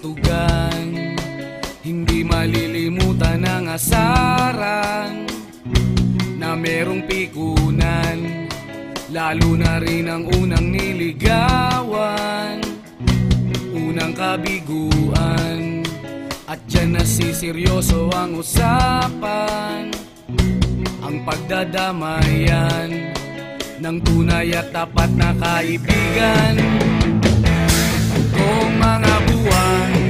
kalustugan. Hindi malilimutan ang asaran na merong pikunan, lalo na rin ang unang niligawan, unang kabiguan. At dyan nasiseryoso ang usapan, ang pagdadamayan ng tunay at tapat na kaibigan. Kung mga buwan